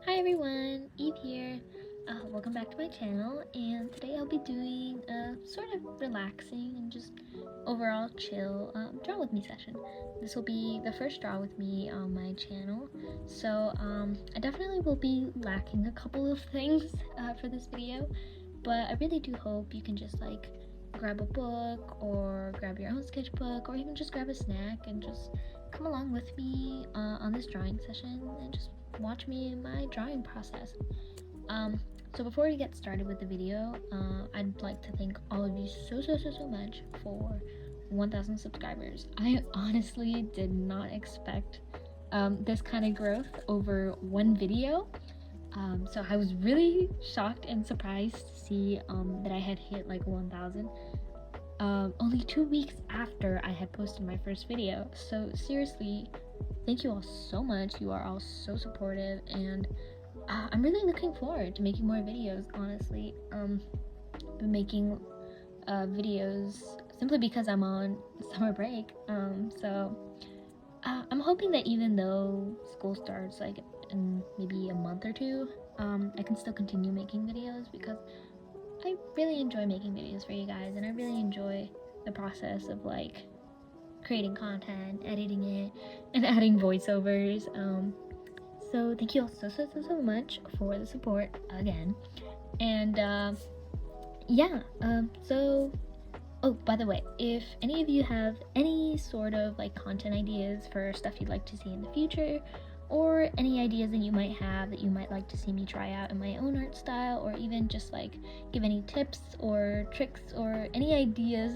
Hi everyone, Eve here. Welcome back to my channel, and today I'll be doing a sort of relaxing and just overall chill draw with me session. This will be the first draw with me on my channel, so I definitely will be lacking a couple of things for this video, but I really do hope you can just like grab a book or grab your own sketchbook or even just grab a snack and just come along with me on this drawing session and just watch me in my drawing process. So before we get started with the video, I'd like to thank all of you so much for 1,000 subscribers. I honestly did not expect this kind of growth over one video. So I was really shocked and surprised to see that I had hit like 1,000 only 2 weeks after I had posted my first video. So seriously, thank you all so much. You are all so supportive, and I'm really looking forward to making more videos. Honestly, been making videos simply because I'm on summer break. I'm hoping that even though school starts like in maybe a month or two, I can still continue making videos because I really enjoy making videos for you guys, and I really enjoy the process of like creating content, editing it, and adding voiceovers. So thank you all so much for the support again. And oh, by the way, if any of you have any sort of like content ideas for stuff you'd like to see in the future, or any ideas that you might have that you might like to see me try out in my own art style, or even just like give any tips or tricks or any ideas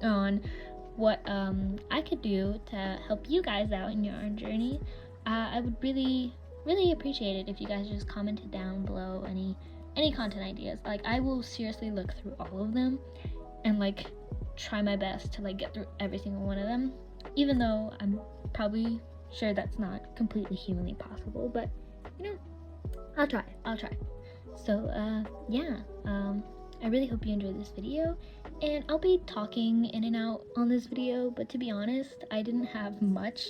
on what I could do to help you guys out in your art journey, I would really appreciate it if you guys just commented down below any content ideas. Like, I will seriously look through all of them and like try my best to like get through every single one of them, even though I'm probably sure that's not completely humanly possible, but you know, I'll try. So I really hope you enjoyed this video, and I'll be talking in and out on this video, but to be honest, I didn't have much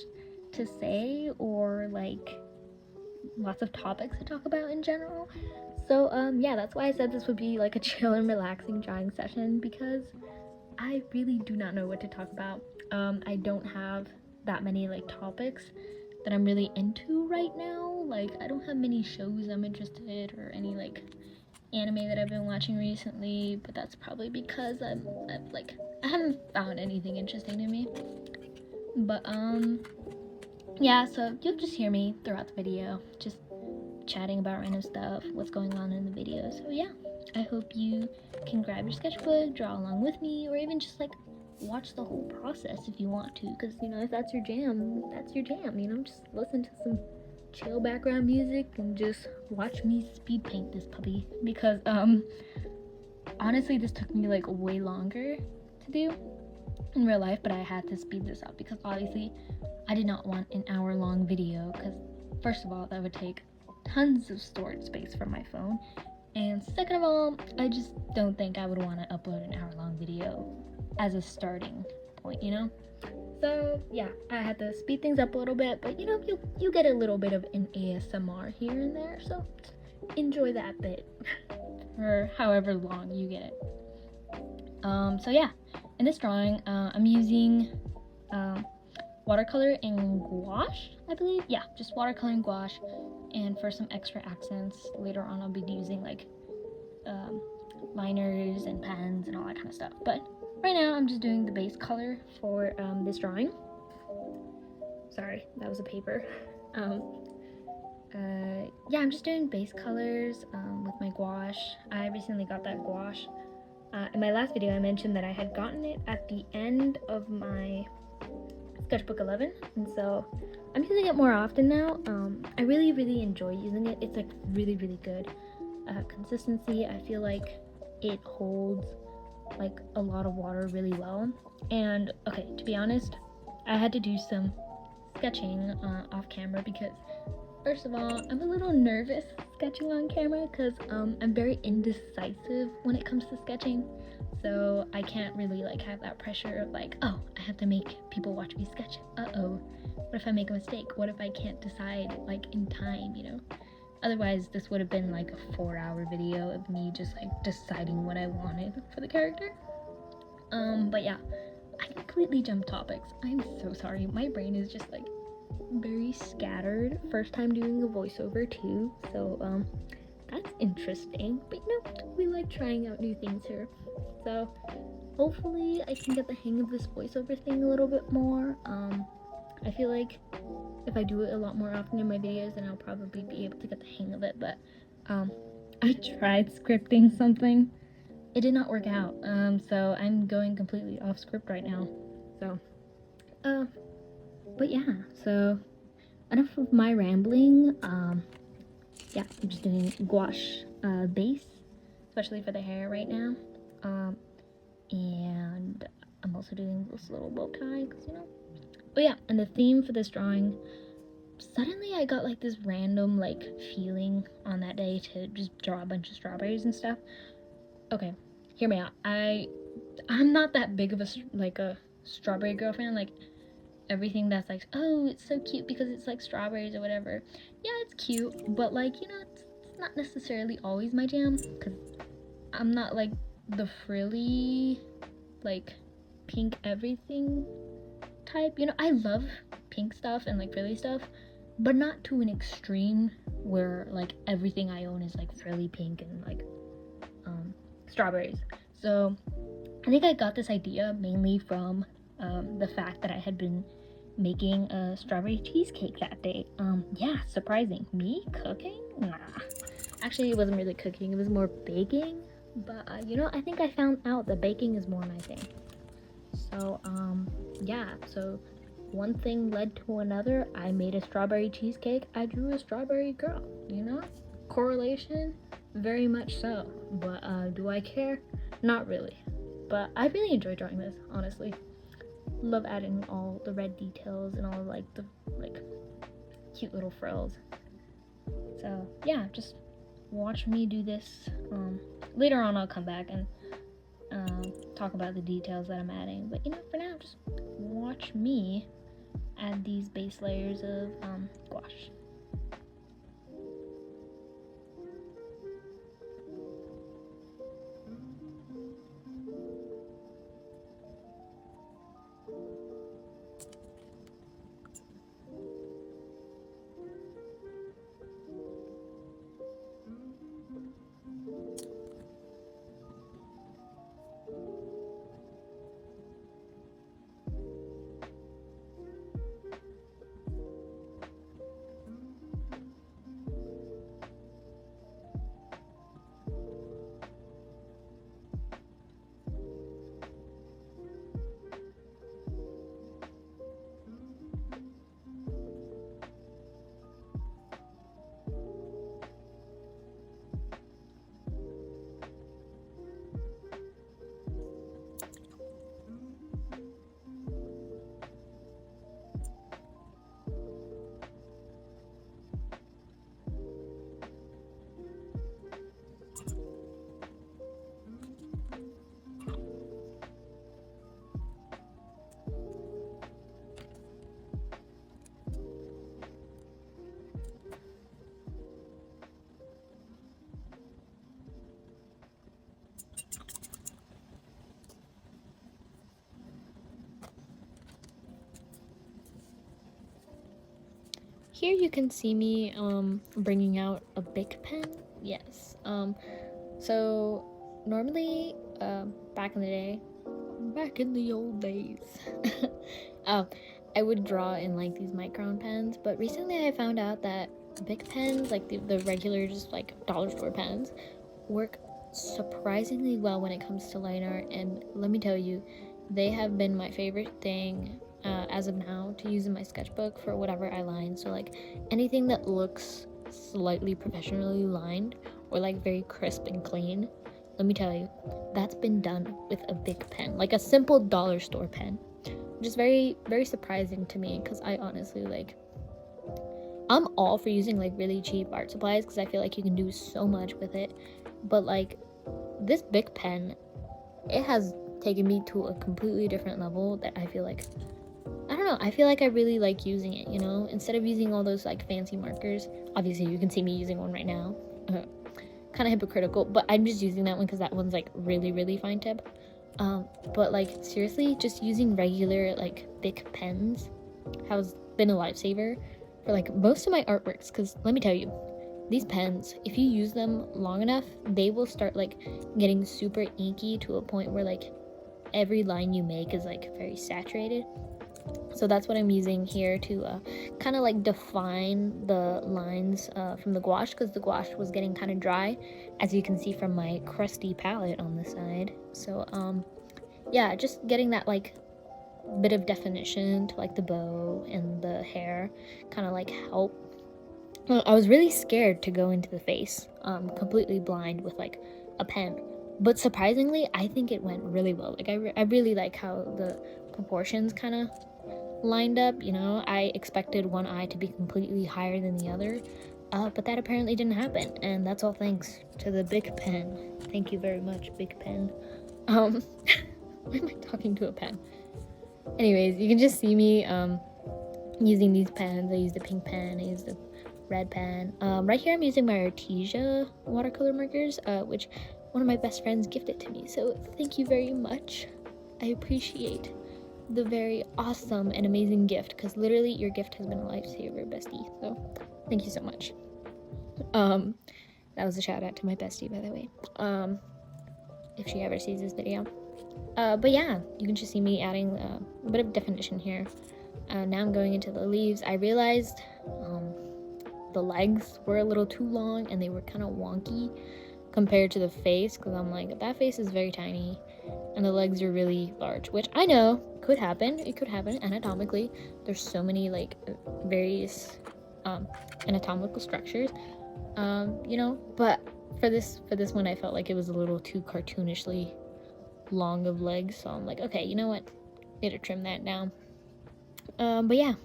to say or like lots of topics to talk about in general. So that's why I said this would be like a chill and relaxing drawing session, because I really do not know what to talk about. I don't have that many like topics that I'm really into right now. Like, I don't have many shows I'm interested or any like anime that I've been watching recently, but that's probably because I haven't found anything interesting to me. But yeah, so you'll just hear me throughout the video, just chatting about random stuff, what's going on in the video. So yeah, I hope you can grab your sketchbook, draw along with me, or even just like watch the whole process if you want to, because you know, if that's your jam, that's your jam, you know. Just listen to some chill background music and just watch me speed paint this puppy, because honestly this took me like way longer to do in real life, but I had to speed this up because obviously I did not want an hour-long video, because first of all, that would take tons of storage space from my phone, and second of all, I just don't think I would want to upload an hour-long video as a starting point, you know? So yeah, I had to speed things up a little bit, but you know, you get a little bit of an ASMR here and there, so enjoy that bit for however long you get it. So yeah, in this drawing, I'm using watercolor and gouache, I believe. Yeah, just watercolor and gouache, and for some extra accents later on I'll be using like liners and pens and all that kind of stuff, but right now I'm just doing the base color for this drawing. Sorry, that was a paper. Yeah, I'm just doing base colors with my gouache. I recently got that gouache. In my last video I mentioned that I had gotten it at the end of my sketchbook 11, and so I'm using it more often now. I really enjoy using it. It's like really good consistency. I feel like it holds like a lot of water really well. And okay, to be honest, I had to do some sketching off camera because first of all, I'm a little nervous sketching on camera because I'm very indecisive when it comes to sketching. So I can't really like have that pressure of like, oh, I have to make people watch me sketch. What if I make a mistake? What if I can't decide like in time, you know? Otherwise, this would have been like a 4-hour video of me just like deciding what I wanted for the character. But yeah, I completely jumped topics. I'm so sorry. My brain is just like very scattered. First time doing a voiceover too, so that's interesting. But you know, we like trying out new things here. So hopefully I can get the hang of this voiceover thing a little bit more. I feel like if I do it a lot more often in my videos, then I'll probably be able to get the hang of it. But I tried scripting something. It did not work out. So I'm going completely off script right now. So but yeah, so enough of my rambling. Yeah, I'm just doing gouache base, especially for the hair right now. And I'm also doing this little bow tie, because you know. Oh yeah, and the theme for this drawing, suddenly I got like this random like feeling on that day to just draw a bunch of strawberries and stuff. Okay, hear me out. I'm not that big of a strawberry girl fan. Like everything that's like, oh, it's so cute because it's like strawberries or whatever. Yeah, it's cute, but like, you know, it's not necessarily always my jam, because I'm not like the frilly, like pink everything type. You know, I love pink stuff and like frilly stuff, but not to an extreme where like everything I own is like frilly pink and like strawberries. So I think I got this idea mainly from the fact that I had been making a strawberry cheesecake that day. Yeah, surprising. Me cooking? Nah. Actually, it wasn't really cooking, it was more baking. But you know, I think I found out that baking is more my thing. So yeah, so one thing led to another. I made a strawberry cheesecake. I drew a strawberry girl, you know? Correlation? Very much so. But do I care? Not really. But I really enjoy drawing this, honestly. Love adding all the red details and all like the cute little frills. So yeah, just watch me do this. Later on I'll come back and talk about the details that I'm adding. But you know, for now, just watch me add these base layers of gouache. Here you can see me bringing out a Bic pen. Yes. So normally back in the day, back in the old days, I would draw in like these micron pens, but recently I found out that Bic pens, like the regular just like dollar store pens, work surprisingly well when it comes to line art. And let me tell you, they have been my favorite thing as of now to use in my sketchbook for whatever I line. So like anything that looks slightly professionally lined or like very crisp and clean, let me tell you, that's been done with a Bic pen, like a simple dollar store pen, which is very, very surprising to me, because I honestly like, I'm all for using like really cheap art supplies because I feel like you can do so much with it, but like this Bic pen, it has taken me to a completely different level that I feel like, I don't don't know, I feel like I really like using it, you know, instead of using all those like fancy markers. Obviously you can see me using one right now, kind of hypocritical, but I'm just using that one because that one's like really fine tip. But like seriously, just using regular like Bic pens has been a lifesaver for like most of my artworks, because let me tell you, these pens, if you use them long enough, they will start like getting super inky to a point where like every line you make is like very saturated. So that's what I'm using here to kind of like define the lines from the gouache, because the gouache was getting kind of dry, as you can see from my crusty palette on the side. So yeah, just getting that like bit of definition to like the bow and the hair kind of like help. I was really scared to go into the face completely blind with like a pen, but surprisingly I think it went really well. Like I really like how the proportions kind of lined up, you know. I expected one eye to be completely higher than the other, but that apparently didn't happen, and that's all thanks to the Bic pen. Thank you very much, Bic pen. Why am I talking to a pen? Anyways, you can just see me using these pens. I use the pink pen, I use the red pen. Right here I'm using my Artesia watercolor markers, which one of my best friends gifted to me, so thank you very much. I appreciate the very awesome and amazing gift, because literally your gift has been a lifesaver, bestie, so thank you so much. That was a shout out to my bestie, by the way, if she ever sees this video. But yeah, you can just see me adding a bit of definition here. Now I'm going into the leaves. I realized the legs were a little too long and they were kind of wonky compared to the face, because I'm like, that face is very tiny and the legs are really large, which I know could happen. It could happen anatomically. There's so many like various anatomical structures, you know, but for this one I felt like it was a little too cartoonishly long of legs, so I'm like, okay, you know what, need to trim that down. But yeah.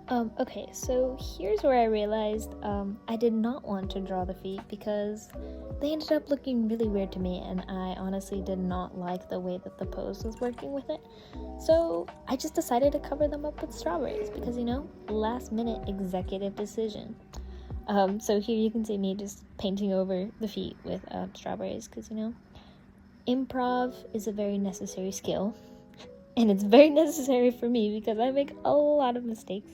Okay, so here's where I realized I did not want to draw the feet because they ended up looking really weird to me, and I honestly did not like the way that the pose was working with it. So I just decided to cover them up with strawberries because, last minute executive decision. So here you can see me just painting over the feet with strawberries because, improv is a very necessary skill, and it's very necessary for me because I make a lot of mistakes.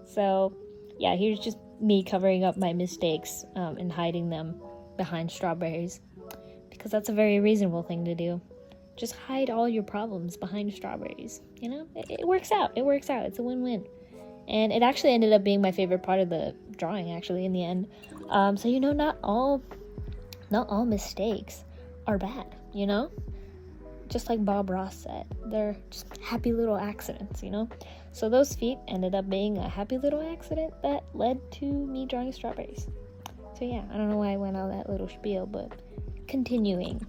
So yeah, here's just me covering up my mistakes and hiding them behind strawberries because that's a very reasonable thing to do. Just hide all your problems behind strawberries. It works out. It's a win-win. And it actually ended up being my favorite part of the drawing, actually, in the end. So not all mistakes are bad. Just like Bob Ross said, they're just happy little accidents. So those feet ended up being a happy little accident that led to me drawing strawberries. So yeah, I don't know why I went on that little spiel, but continuing.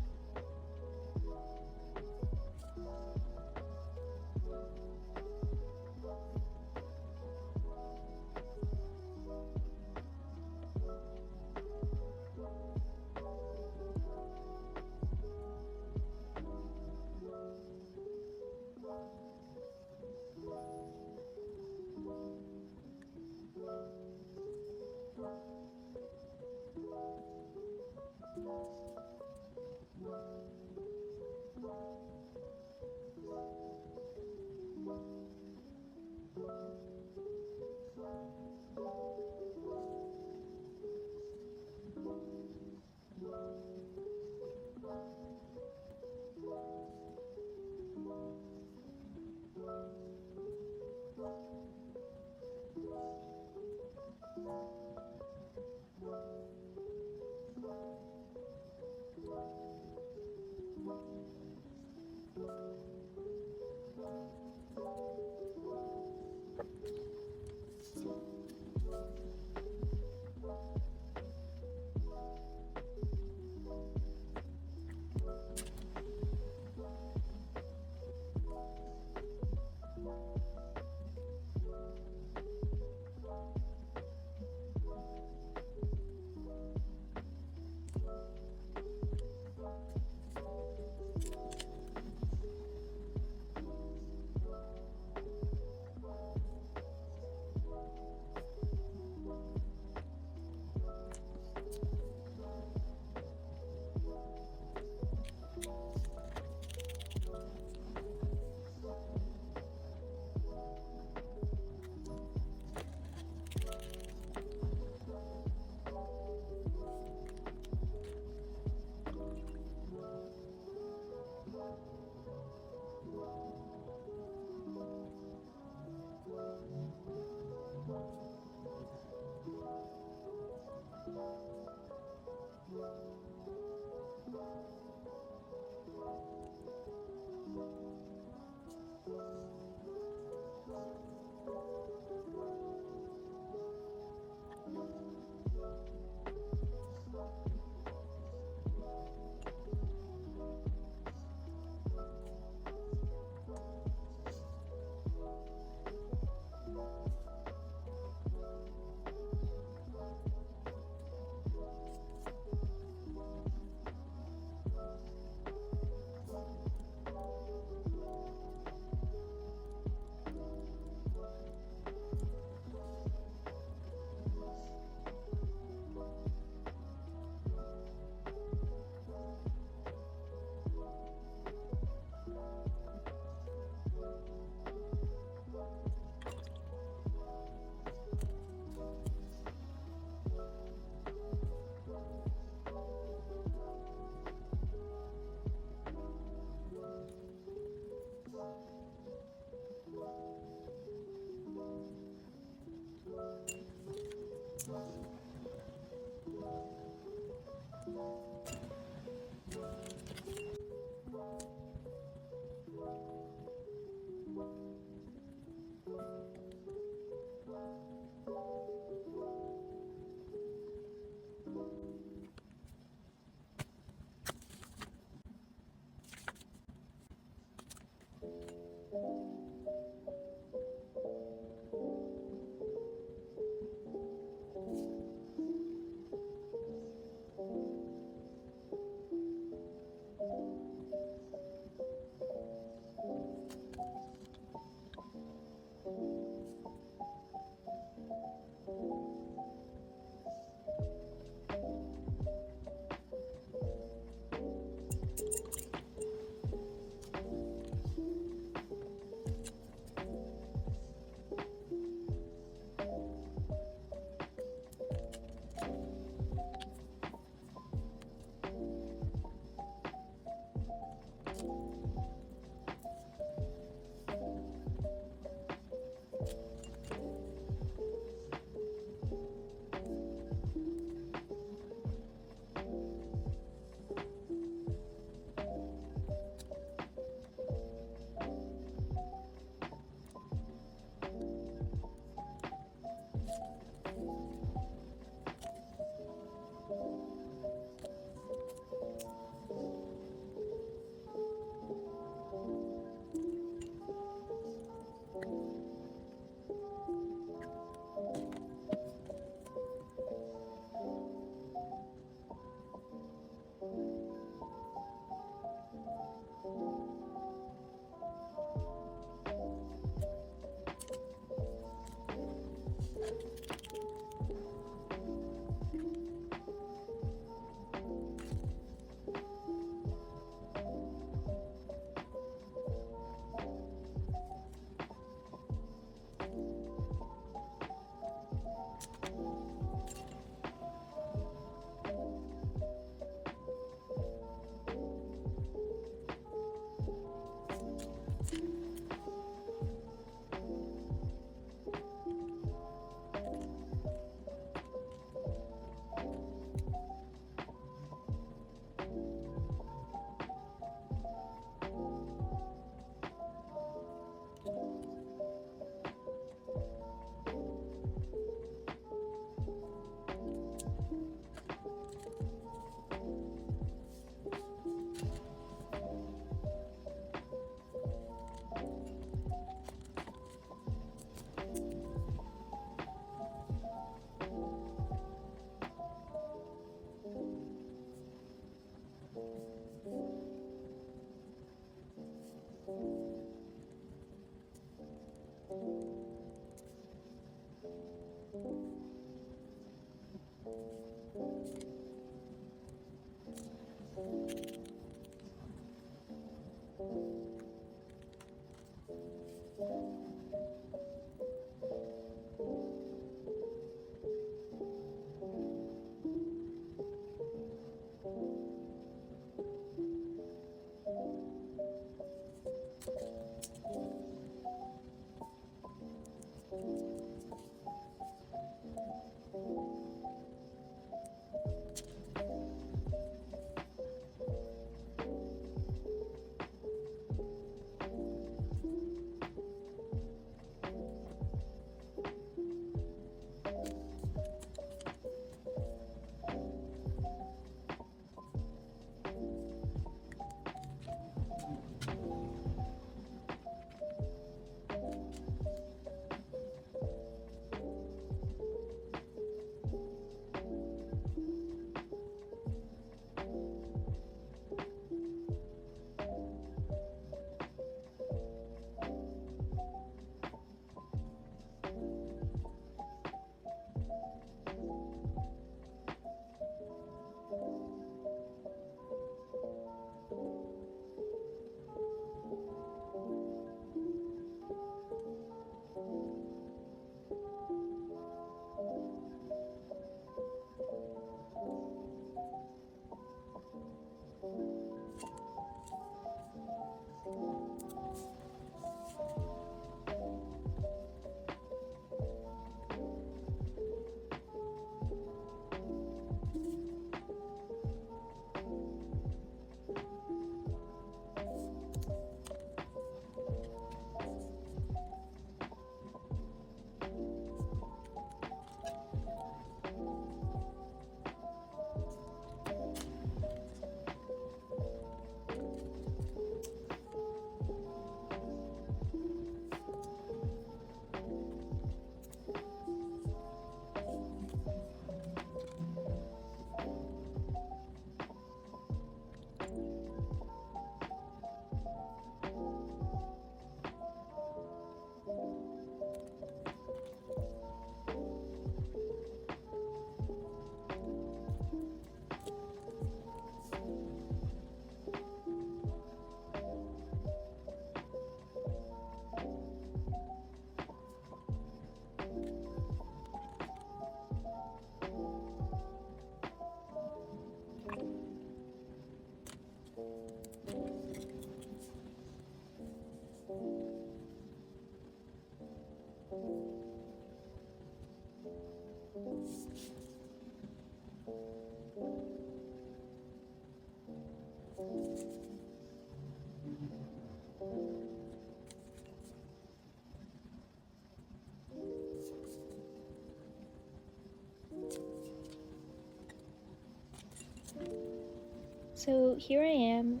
So here I am,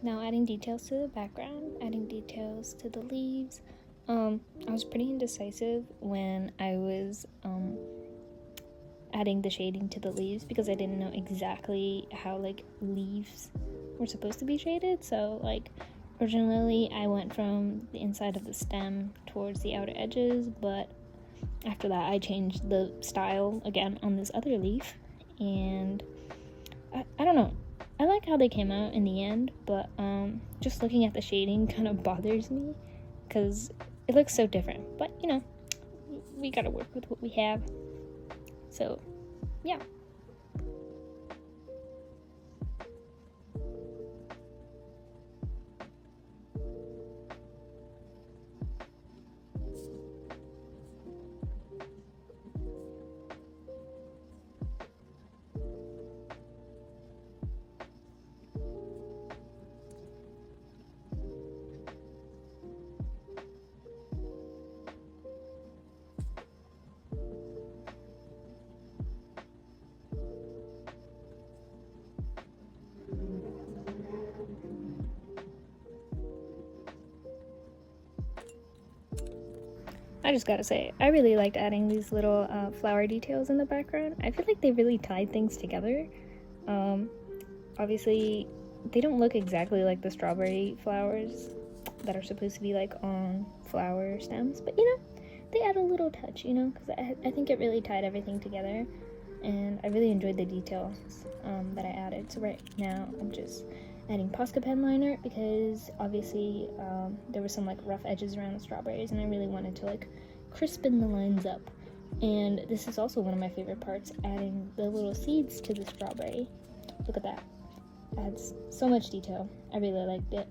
now adding details to the background, adding details to the leaves. I was pretty indecisive when I was adding the shading to the leaves because I didn't know exactly how like leaves were supposed to be shaded. So like originally I went from the inside of the stem towards the outer edges, but after that I changed the style again on this other leaf, and I don't know, I like how they came out in the end, but just looking at the shading kind of bothers me because it looks so different. But you know, we gotta work with what we have. So yeah. I just gotta say, I really liked adding these little flower details in the background. I feel like they really tied things together. Obviously, they don't look exactly like the strawberry flowers that are supposed to be like on flower stems, but you know, they add a little touch, you know, because I think it really tied everything together, and I really enjoyed the details that I added. So right now, I'm just adding Posca pen liner because obviously there were some like rough edges around the strawberries, and I really wanted to like crispen the lines up. And this is also one of my favorite parts, adding the little seeds to the strawberry. Look at that, adds so much detail. I really liked it.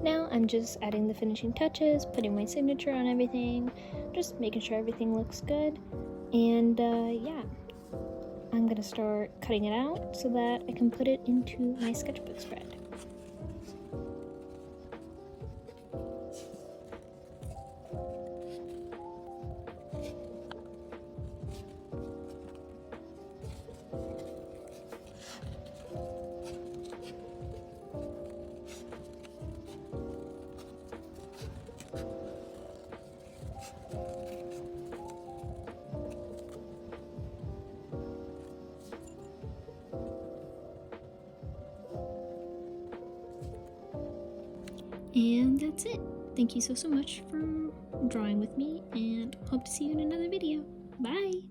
Now I'm just adding the finishing touches, putting my signature on everything, just making sure everything looks good. And yeah, I'm gonna start cutting it out so that I can put it into my sketchbook spread. And that's it. Thank you so much for drawing with me, and hope to see you in another video. Bye!